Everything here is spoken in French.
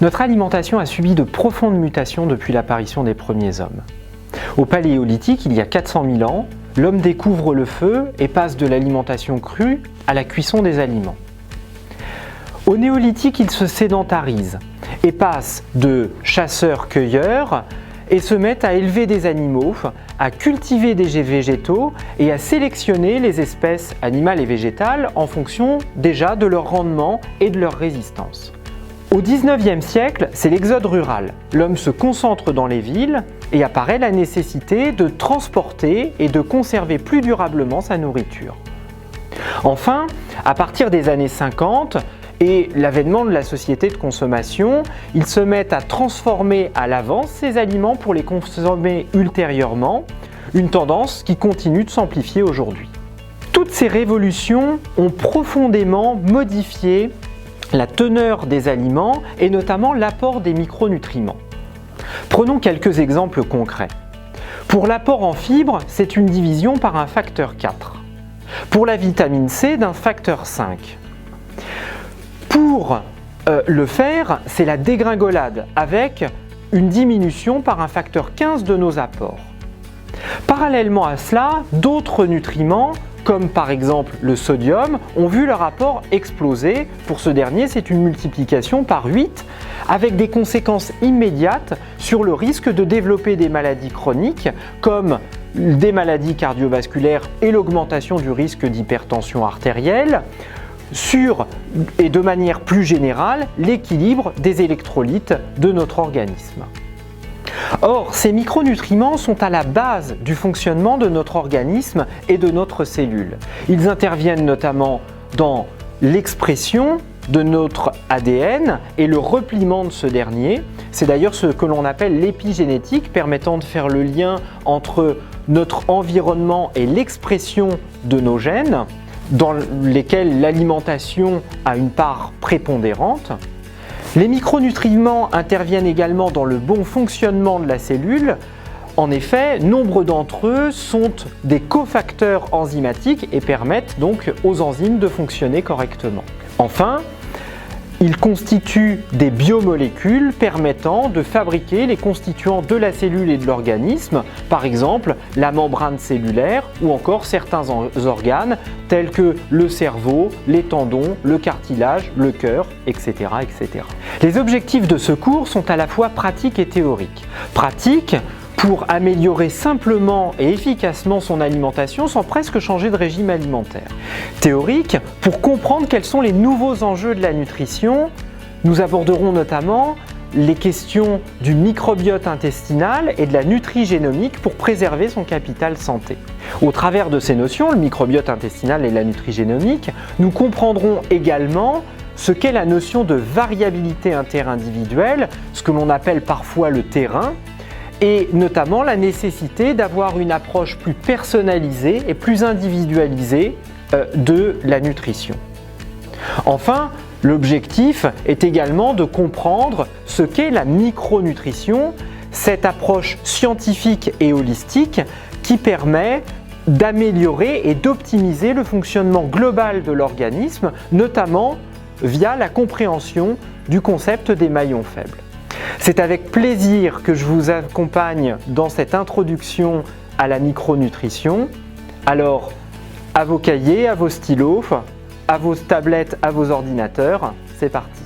Notre alimentation a subi de profondes mutations depuis l'apparition des premiers hommes. Au Paléolithique, il y a 400 000 ans, l'homme découvre le feu et passe de l'alimentation crue à la cuisson des aliments. Au Néolithique, il se sédentarise et passe de chasseurs-cueilleurs et se met à élever des animaux, à cultiver des végétaux et à sélectionner les espèces animales et végétales en fonction déjà de leur rendement et de leur résistance. Au XIXe siècle, c'est l'exode rural. L'homme se concentre dans les villes et apparaît la nécessité de transporter et de conserver plus durablement sa nourriture. Enfin, à partir des années 50 et l'avènement de la société de consommation, ils se mettent à transformer à l'avance ces aliments pour les consommer ultérieurement, une tendance qui continue de s'amplifier aujourd'hui. Toutes ces révolutions ont profondément modifié la teneur des aliments et notamment l'apport des micronutriments. Prenons quelques exemples concrets. Pour l'apport en fibres, c'est une division par un facteur 4. Pour la vitamine C, d'un facteur 5. Pour le fer, c'est la dégringolade avec une diminution par un facteur 15 de nos apports. Parallèlement à cela, d'autres nutriments, comme par exemple le sodium, ont vu leur apport exploser. Pour ce dernier, c'est une multiplication par 8, avec des conséquences immédiates sur le risque de développer des maladies chroniques, comme des maladies cardiovasculaires et l'augmentation du risque d'hypertension artérielle, sur, et de manière plus générale, l'équilibre des électrolytes de notre organisme. Or, ces micronutriments sont à la base du fonctionnement de notre organisme et de notre cellule. Ils interviennent notamment dans l'expression de notre ADN et le repliement de ce dernier. C'est d'ailleurs ce que l'on appelle l'épigénétique, permettant de faire le lien entre notre environnement et l'expression de nos gènes, dans lesquels l'alimentation a une part prépondérante. Les micronutriments interviennent également dans le bon fonctionnement de la cellule. En effet, nombre d'entre eux sont des cofacteurs enzymatiques et permettent donc aux enzymes de fonctionner correctement. Enfin, ils constituent des biomolécules permettant de fabriquer les constituants de la cellule et de l'organisme, par exemple la membrane cellulaire ou encore certains organes tels que le cerveau, les tendons, le cartilage, le cœur, etc., etc. Les objectifs de ce cours sont à la fois pratiques et théoriques. Pratiques pour améliorer simplement et efficacement son alimentation sans presque changer de régime alimentaire. Théorique, pour comprendre quels sont les nouveaux enjeux de la nutrition. Nous aborderons notamment les questions du microbiote intestinal et de la nutrigénomique pour préserver son capital santé. Au travers de ces notions, le microbiote intestinal et la nutrigénomique, nous comprendrons également ce qu'est la notion de variabilité interindividuelle, ce que l'on appelle parfois le terrain, et notamment la nécessité d'avoir une approche plus personnalisée et plus individualisée de la nutrition. Enfin, l'objectif est également de comprendre ce qu'est la micronutrition, cette approche scientifique et holistique qui permet d'améliorer et d'optimiser le fonctionnement global de l'organisme, notamment via la compréhension du concept des maillons faibles. C'est avec plaisir que je vous accompagne dans cette introduction à la micronutrition. Alors, à vos cahiers, à vos stylos, à vos tablettes, à vos ordinateurs, c'est parti.